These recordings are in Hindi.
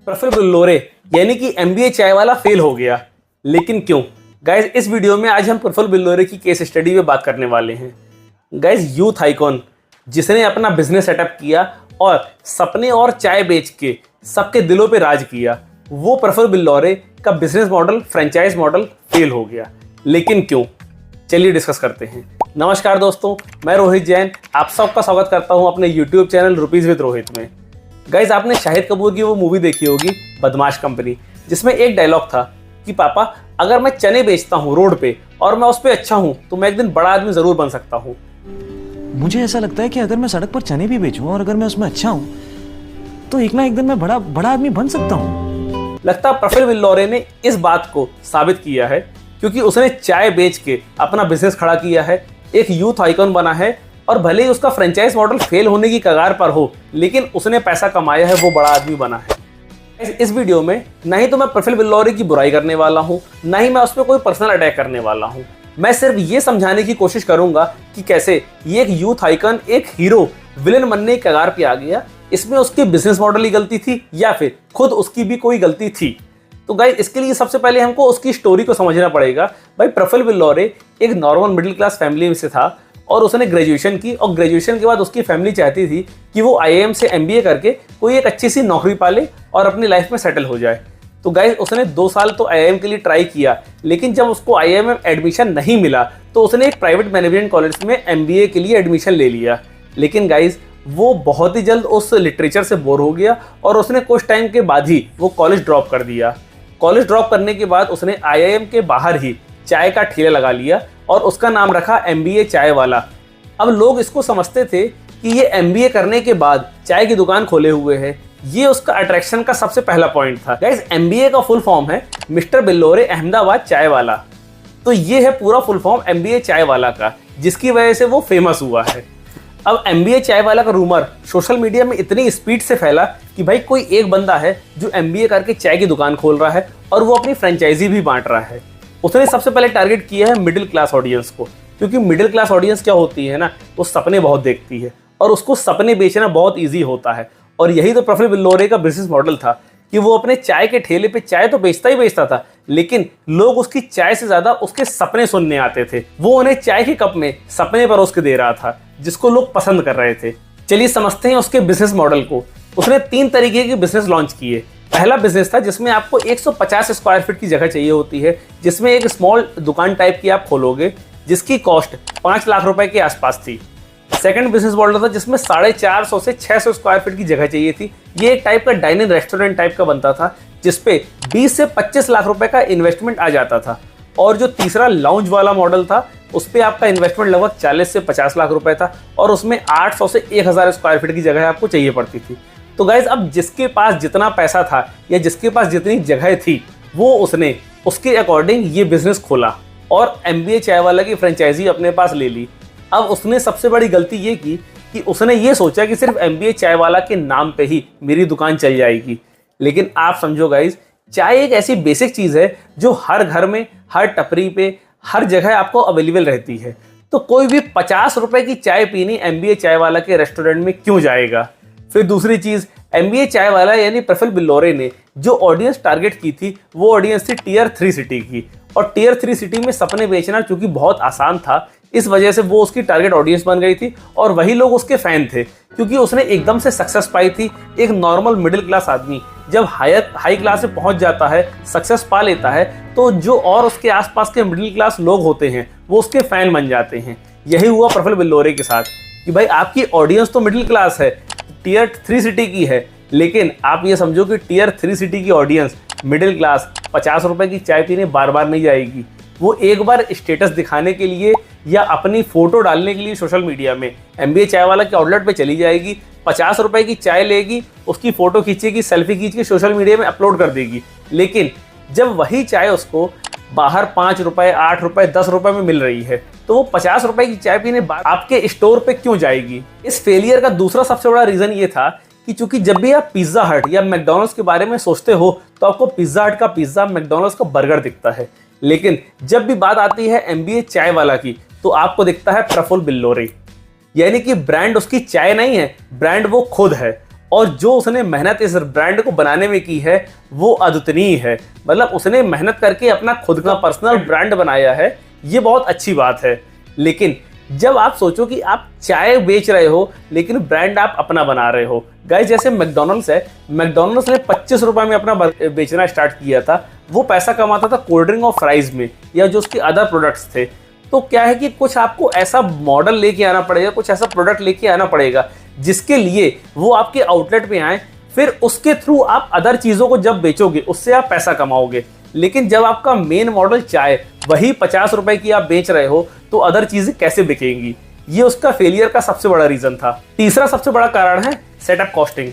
प्रफुल्ल बिल्लोरे यानी कि एमबीए चाय वाला फेल हो गया, लेकिन क्यों? गाइज इस वीडियो में आज हम प्रफुल्ल बिल्लोरे की केस स्टडी पे बात करने वाले हैं। गाइज यूथ आइकॉन जिसने अपना बिजनेस सेटअप किया और सपने और चाय बेच के सबके दिलों पे राज किया, वो प्रफुल्ल बिल्लोरे का business model franchise model fail हो गया, लेकिन क्यों? चलिए डिस्कस करते हैं। नमस्कार दोस्तों, मैं रोहित जैन आप सबका स्वागत करता हूं अपने YouTube channel rupees with Rohit में। गाइज आपने शाहिद कपूर की वो मूवी देखी होगी बदमाश कंपनी, जिसमें एक डायलॉग था कि पापा अगर मैं चने बेचता हूँ रोड पे और मैं उस पर अच्छा हूँ तो मैं एक दिन बड़ा आदमी जरूर बन सकता हूँ। मुझे ऐसा लगता है कि अगर मैं सड़क पर चने भी बेचूं और अगर मैं उसमें अच्छा हूं तो एक ना एक दिन मैं बड़ा आदमी बन सकता हूं। लगता है प्रफुल्ल बिल्लोरे ने इस बात को साबित किया है, क्योंकि उसने चाय बेच के अपना बिजनेस खड़ा किया है, एक यूथ आइकॉन बना है और भले ही उसका फ्रेंचाइज मॉडल फेल होने की कगार पर हो, लेकिन उसने पैसा कमाया है, वो बड़ा आदमी बना है। इस वीडियो में ना ही तो मैं प्रफुल्ल बिल्लोरे की बुराई करने वाला हूँ, ना ही मैं उस पर कोई पर्सनल अटैक करने वाला हूँ। मैं सिर्फ ये समझाने की कोशिश करूंगा कि कैसे ये एक यूथ आइकन एक हीरो विलन बनने की कगार पे आ गया। इसमें उसकी बिजनेस मॉडल ही गलती थी या फिर खुद उसकी भी कोई गलती थी। तो गाइस इसके लिए सबसे पहले हमको उसकी स्टोरी को समझना पड़ेगा। भाई प्रफुल्ल बिल्लोरे एक नॉर्मल मिडिल क्लास फैमिली में से था और उसने ग्रेजुएशन की, और ग्रेजुएशन के बाद उसकी फैमिली चाहती थी कि वो आईआईएम से एमबीए करके कोई एक अच्छी सी नौकरी पाले और अपनी लाइफ में सेटल हो जाए। तो गाइस उसने 2 साल तो आईआईएम के लिए ट्राई किया, लेकिन जब उसको आईआईएम में एडमिशन नहीं मिला तो उसने एक प्राइवेट मैनेजमेंट कॉलेज में एमबीए के लिए एडमिशन ले लिया। लेकिन गाइस वो बहुत ही जल्द उस लिटरेचर से बोर हो गया और उसने कुछ टाइम के बाद ही वो कॉलेज ड्रॉप कर दिया। कॉलेज ड्रॉप करने के बाद उसने आईआईएम के बाहर ही चाय का ठेला लगा लिया और उसका नाम रखा एमबीए चाय वाला। अब लोग इसको समझते थे कि ये एमबीए करने के बाद चाय की दुकान खोले हुए है, ये उसका अट्रैक्शन का सबसे पहला पॉइंट था। गाइस एमबीए का फुल फॉर्म है मिस्टर बिल्लोरे अहमदाबाद चाय वाला। तो ये है पूरा फुल फॉर्म एमबीए चाय वाला का, जिसकी वजह से वो फेमस हुआ है। अब एमबीए चाय वाला का रूमर सोशल मीडिया में इतनी स्पीड से फैला कि भाई कोई एक बंदा है जो एमबीए करके चाय की दुकान खोल रहा है और वो अपनी फ्रेंचाइजी भी बांट रहा है। उसने सबसे पहले टारगेट किया है मिडिल क्लास ऑडियंस को, क्योंकि मिडिल क्लास ऑडियंस क्या होती है ना, वो सपने बहुत देखती है और उसको सपने बेचना बहुत ईजी होता है। और यही तो प्रफुल्ल बिल्लोरे का बिजनेस मॉडल था कि वो अपने चाय के ठेले पे चाय तो बेचता ही बेचता था, लेकिन लोग उसकी चाय से ज्यादा उसके सपने सुनने आते थे। वो उन्हें चाय के कप में सपने परोस के दे रहा था, जिसको लोग पसंद कर रहे थे। चलिए समझते हैं उसके बिजनेस मॉडल को। उसने 3 तरीके के बिजनेस लॉन्च किए। पहला बिजनेस था जिसमें आपको 150 स्क्वायर फीट की जगह चाहिए होती है, जिसमें एक स्मॉल दुकान टाइप की आप खोलोगे, जिसकी कॉस्ट 5 लाख रुपए के आसपास थी। सेकंड बिजनेस मॉडल था जिसमें 450 से 600 स्क्वायर फीट की जगह चाहिए थी। ये एक टाइप का डाइनिंग रेस्टोरेंट टाइप का बनता था, जिसपे 20 से 25 लाख रुपए का इन्वेस्टमेंट आ जाता था। और जो तीसरा लाउंज वाला मॉडल था, उस पर आपका इन्वेस्टमेंट लगभग 40 से 50 लाख रुपए था और उसमें 800 से 1000 स्क्वायर फीट की जगह आपको चाहिए पड़ती थी। तो गाइज अब जिसके पास जितना पैसा था या जिसके पास जितनी जगह थी, वो उसने उसके अकॉर्डिंग ये बिजनेस खोला और एमबीए चाय वाला की फ्रेंचाइजी अपने पास ले ली। अब उसने सबसे बड़ी गलती ये की कि उसने ये सोचा कि सिर्फ एमबीए चाय वाला के नाम पे ही मेरी दुकान चल जाएगी। लेकिन आप समझो गाइज, चाय एक ऐसी बेसिक चीज़ है जो हर घर में, हर टपरी पे, हर जगह आपको अवेलेबल रहती है। तो कोई भी 50 रुपए की चाय पीनी एमबीए चाय वाला के रेस्टोरेंट में क्यों जाएगा? फिर दूसरी चीज़, एमबीए चाय वाला यानी प्रफुल्ल बिल्लोरे ने जो ऑडियंस टारगेट की थी, वो ऑडियंस थी टियर 3 सिटी की। और टियर 3 सिटी में सपने बेचना चूंकि बहुत आसान था, इस वजह से वो उसकी टारगेट ऑडियंस बन गई थी और वही लोग उसके फैन थे, क्योंकि उसने एकदम से सक्सेस पाई थी। एक नॉर्मल मिडिल क्लास आदमी जब हाई क्लास में पहुंच जाता है, सक्सेस पा लेता है, तो जो और उसके आसपास के मिडिल क्लास लोग होते हैं वो उसके फैन बन जाते हैं। यही हुआ प्रफुल्ल बिल्लोरे के साथ कि भाई आपकी ऑडियंस तो मिडिल क्लास है, टियर 3 सिटी की है, लेकिन आप ये समझो कि टियर 3 सिटी की ऑडियंस मिडिल क्लास 50 रुपए की चाय पीने बार बार नहीं जाएगी। वो एक बार स्टेटस दिखाने के लिए या अपनी फोटो डालने के लिए सोशल मीडिया में एमबीए चाय वाला के आउटलेट पे चली जाएगी, 50 रुपए की चाय लेगी, उसकी फोटो खींचेगी, सेल्फी खींच के सोशल मीडिया में अपलोड कर देगी। लेकिन जब वही चाय उसको बाहर 5 रुपए, 8 रुपए, 10 रुपए में मिल रही है, तो वो 50 रुपए की चाय पीने आपके स्टोर पे क्यों जाएगी? इस फेलियर का दूसरा सबसे बड़ा रीजन ये था कि चूंकि जब भी आप पिज्जा हट या मैकडॉनल्ड्स के बारे में सोचते हो तो आपको पिज्जा हट का पिज्जा, मैकडॉनल्ड्स का बर्गर दिखता है, लेकिन जब भी बात आती है एमबीए चाय वाला की तो आपको दिखता है प्रफुल्ल बिल्लोरे। यानी कि ब्रांड उसकी चाय नहीं है, ब्रांड वो खुद है। और जो उसने मेहनत इस ब्रांड को बनाने में की है वो अद्वितीय है। मतलब उसने मेहनत करके अपना खुद का पर्सनल ब्रांड बनाया है, ये बहुत अच्छी बात है। लेकिन जब आप सोचो कि आप चाय बेच रहे हो लेकिन ब्रांड आप अपना बना रहे हो, गाइस जैसे मैकडॉनल्ड्स है, मैकडॉनल्ड्स ने 25 रुपए में अपना बेचना स्टार्ट किया था। वो पैसा कमाता था कोल्ड ड्रिंक और फ्राइज में या जो उसके अदर प्रोडक्ट्स थे। तो क्या है कि कुछ आपको ऐसा मॉडल लेके आना पड़ेगा, कुछ ऐसा प्रोडक्ट लेके आना पड़ेगा जिसके लिए वो आपके आउटलेट पे आए, फिर उसके थ्रू आप अदर चीज़ों को जब बेचोगे उससे आप पैसा कमाओगे। लेकिन जब आपका मेन मॉडल चाय वही 50 रुपए की आप बेच रहे हो तो अदर चीजें कैसे बिकेंगी? ये उसका फेलियर का सबसे बड़ा रीजन था। तीसरा सबसे बड़ा कारण है सेटअप कॉस्टिंग।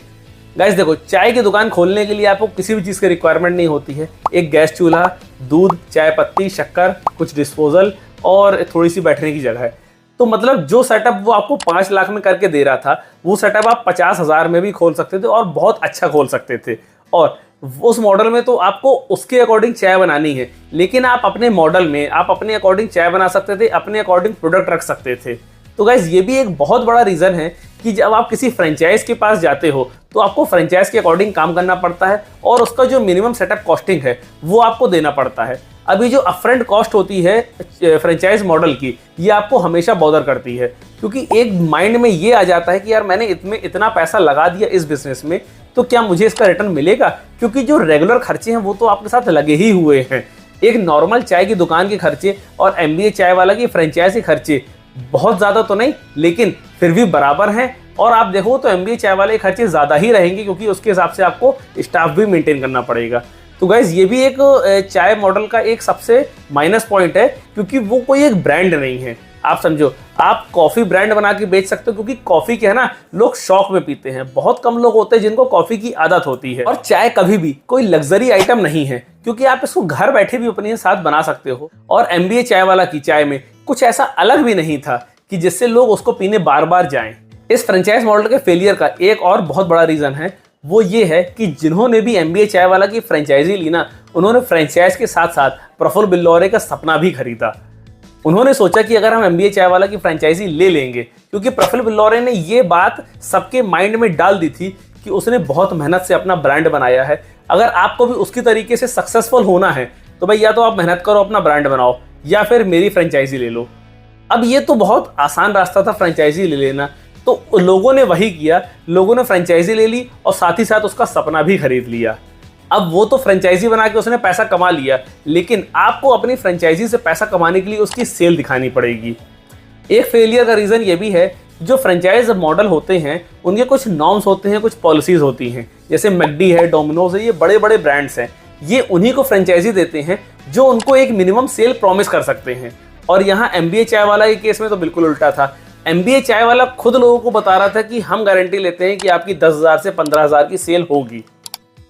गाइस देखो, चाय की दुकान खोलने के लिए आपको किसी भी चीज की रिक्वायरमेंट नहीं होती है। एक गैस चूल्हा, दूध, चाय पत्ती, शक्कर, कुछ डिस्पोजल और थोड़ी सी बैठने की जगह है। तो मतलब जो सेटअप वो आपको 5 लाख में करके दे रहा था, वो सेटअप आप 50,000 में भी खोल सकते थे और बहुत अच्छा खोल सकते थे। और उस मॉडल में तो आपको उसके अकॉर्डिंग चाय बनानी है, लेकिन आप अपने मॉडल में आप अपने अकॉर्डिंग चाय बना सकते थे, अपने अकॉर्डिंग प्रोडक्ट रख सकते थे। तो गाइज ये भी एक बहुत बड़ा रीज़न है कि जब आप किसी फ्रेंचाइज के पास जाते हो तो आपको फ्रेंचाइज के अकॉर्डिंग काम करना पड़ता है और उसका जो मिनिमम सेटअप कॉस्टिंग है वो आपको देना पड़ता है। अभी जो अपफ्रंट कॉस्ट होती है फ्रेंचाइज मॉडल की, ये आपको हमेशा बॉदर करती है, क्योंकि एक माइंड में ये आ जाता है कि यार मैंने इतना पैसा लगा दिया इस बिजनेस में, तो क्या मुझे इसका रिटर्न मिलेगा? क्योंकि जो रेगुलर खर्चे हैं वो तो आपके साथ लगे ही हुए हैं। एक नॉर्मल चाय की दुकान के खर्चे और MBA चाय वाला की फ्रेंचाइजी खर्चे बहुत ज़्यादा तो नहीं, लेकिन फिर भी बराबर हैं। और आप देखो तो MBA चाय वाले खर्चे ज़्यादा ही रहेंगे, क्योंकि उसके हिसाब से आपको स्टाफ भी मेंटेन करना पड़ेगा। तो गाइज ये भी एक चाय मॉडल का एक सबसे माइनस पॉइंट है, क्योंकि वो कोई एक ब्रांड नहीं है। आप समझो, आप कॉफ़ी ब्रांड बना के बेच सकते हो, क्योंकि कॉफ़ी के है ना लोग शौक में पीते हैं, बहुत कम लोग होते हैं जिनको कॉफ़ी की आदत होती है। और चाय कभी भी कोई लग्जरी आइटम नहीं है, क्योंकि आप इसको घर बैठे भी अपने साथ बना सकते हो। और MBA चाय वाला की चाय में कुछ ऐसा अलग भी नहीं था कि जिससे लोग उसको पीने बार बार जाएं। इस फ्रेंचाइज मॉडल के फेलियर का एक और बहुत बड़ा रीज़न है, वो ये है कि जिन्होंने भी MBA चाय वाला की फ्रेंचाइजी ली ना, उन्होंने फ्रेंचाइज के साथ साथ प्रफुल्ल बिल्लौरे का सपना भी खरीदा। उन्होंने सोचा कि अगर हम MBA चाय वाला की फ्रेंचाइजी ले लेंगे, क्योंकि प्रफुल्ल बिल्लौरे ने ये बात सबके माइंड में डाल दी थी कि उसने बहुत मेहनत से अपना ब्रांड बनाया है। अगर आपको भी उसकी तरीके से सक्सेसफुल होना है तो भाई या तो आप मेहनत करो, अपना ब्रांड बनाओ, या फिर मेरी फ्रेंचाइजी ले लो। अब ये तो बहुत आसान रास्ता था फ्रेंचाइजी ले लेना, तो लोगों ने वही किया, लोगों ने फ्रेंचाइजी ले ली और साथ ही साथ उसका सपना भी खरीद लिया। अब वो तो फ्रेंचाइजी बना के उसने पैसा कमा लिया, लेकिन आपको अपनी फ्रेंचाइजी से पैसा कमाने के लिए उसकी सेल दिखानी पड़ेगी। एक फेलियर का रीज़न ये भी है, जो फ्रेंचाइज मॉडल होते हैं उनके कुछ नॉर्म्स होते हैं, कुछ पॉलिसीज़ होती हैं। जैसे मैकडी है, डोमिनोज है, ये बड़े बड़े ब्रांड्स हैं, ये उन्हीं को फ्रेंचाइजी देते हैं जो उनको एक मिनिमम सेल प्रॉमिस कर सकते हैं। और यहाँ MBA चाय वाला के केस में तो बिल्कुल उल्टा था। MBA चाय वाला खुद लोगों को बता रहा था कि हम गारंटी लेते हैं कि आपकी 10,000 से 15,000 की सेल होगी।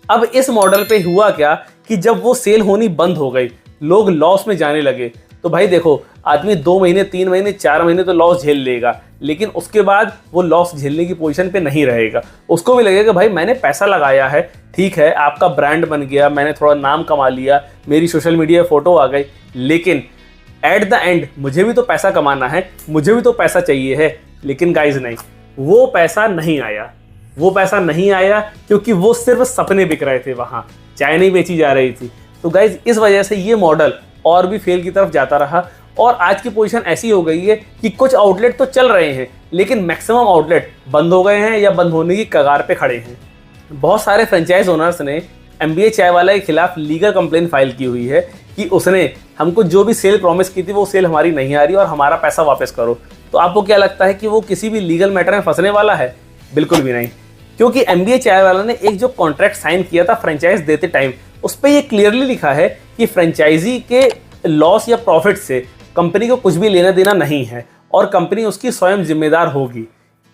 अब इस मॉडल पे हुआ क्या कि जब वो सेल होनी बंद हो गई, लोग लॉस में जाने लगे। तो भाई देखो, आदमी 2 महीने, 3 महीने, 4 महीने तो लॉस झेल लेगा, लेकिन उसके बाद वो लॉस झेलने की पोजीशन पे नहीं रहेगा। उसको भी लगेगा भाई मैंने पैसा लगाया है, ठीक है आपका ब्रांड बन गया, मैंने थोड़ा नाम कमा लिया, मेरी सोशल मीडिया फोटो आ गई, लेकिन एट द एंड मुझे भी तो पैसा कमाना है, मुझे भी तो पैसा चाहिए है। लेकिन गाइज नहीं, वो पैसा नहीं आया। वो पैसा नहीं आया क्योंकि वो सिर्फ सपने बिक रहे थे, वहाँ चाय नहीं बेची जा रही थी। तो गाइज इस वजह से ये मॉडल और भी फेल की तरफ जाता रहा और आज की पोजीशन ऐसी हो गई है कि कुछ आउटलेट तो चल रहे हैं, लेकिन मैक्सिमम आउटलेट बंद हो गए हैं या बंद होने की कगार पे खड़े हैं। बहुत सारे फ्रेंचाइज ओनर्स ने MBA चाय वाला के खिलाफ लीगल कंप्लेन फाइल की हुई है कि उसने हमको जो भी सेल प्रॉमिस की थी वो सेल हमारी नहीं आ रही और हमारा पैसा वापस करो। तो आपको क्या लगता है कि वो किसी भी लीगल मैटर में फंसने वाला है? बिल्कुल भी नहीं, क्योंकि MBA चाय वाला ने एक जो कॉन्ट्रैक्ट साइन किया था फ्रेंचाइज देते टाइम, उस पर ये क्लियरली लिखा है कि फ्रेंचाइजी के लॉस या प्रॉफिट से कंपनी को कुछ भी लेना देना नहीं है और कंपनी उसकी स्वयं जिम्मेदार होगी।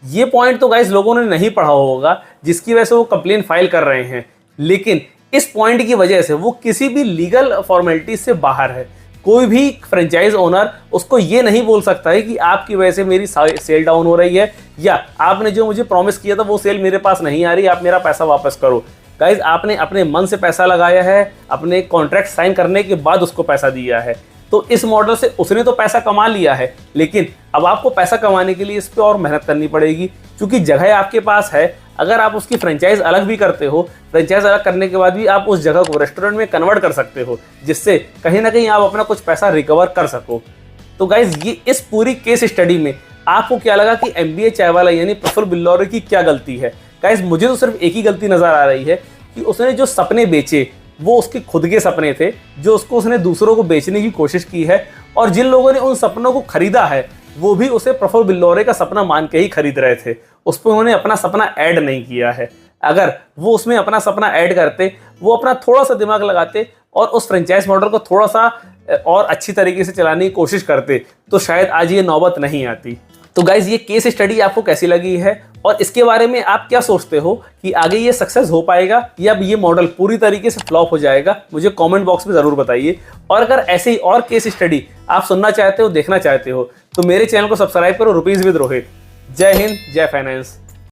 ये पॉइंट तो गाइस लोगों ने नहीं पढ़ा होगा, जिसकी वजह से वो कंप्लेन फाइल कर रहे हैं। लेकिन इस पॉइंट की वजह से वो किसी भी लीगल फॉर्मेलिटीज से बाहर है। कोई भी फ्रेंचाइज ओनर उसको ये नहीं बोल सकता है कि आपकी वजह से मेरी सेल डाउन हो रही है या आपने जो मुझे प्रॉमिस किया था वो सेल मेरे पास नहीं आ रही, आप मेरा पैसा वापस करो। गाइज आपने अपने मन से पैसा लगाया है, अपने कॉन्ट्रैक्ट साइन करने के बाद उसको पैसा दिया है। तो इस मॉडल से उसने तो पैसा कमा लिया है, लेकिन अब आपको पैसा कमाने के लिए इस पर और मेहनत करनी पड़ेगी, क्योंकि जगह आपके पास है। अगर आप उसकी फ्रेंचाइज अलग भी करते हो, फ्रेंचाइज अलग करने के बाद भी आप उस जगह को रेस्टोरेंट में कन्वर्ट कर सकते हो, जिससे कहीं ना कहीं आप अपना कुछ पैसा रिकवर कर सको। तो गाइज ये इस पूरी केस स्टडी में आपको क्या लगा कि MBA चाय वाला यानी प्रफुल्ल बिल्लौरे की क्या गलती है? गाइज मुझे तो सिर्फ एक ही गलती नजर आ रही है कि उसने जो सपने बेचे वो उसके खुद के सपने थे, जो उसने दूसरों को बेचने की कोशिश की है, और जिन लोगों ने उन सपनों को खरीदा है वो भी उसे प्रफुल्ल बिल्लौरे का सपना मान के ही खरीद रहे थे। उस पर उन्होंने अपना सपना ऐड नहीं किया है। अगर वो उसमें अपना सपना ऐड करते, वो अपना थोड़ा सा दिमाग लगाते और उस फ्रेंचाइज मॉडल को थोड़ा सा और अच्छी तरीके से चलाने की कोशिश करते, तो शायद आज ये नौबत नहीं आती। तो गाइज ये केस स्टडी आपको कैसी लगी है और इसके बारे में आप क्या सोचते हो कि आगे ये सक्सेस हो पाएगा या ये मॉडल पूरी तरीके से फ्लॉप हो जाएगा? मुझे कमेंट बॉक्स में ज़रूर बताइए। और अगर ऐसे ही और केस स्टडी आप सुनना चाहते हो, देखना चाहते हो, तो मेरे चैनल को सब्सक्राइब करो रुपीज़ विद रोहित। जय हिंद, जय फाइनेंस।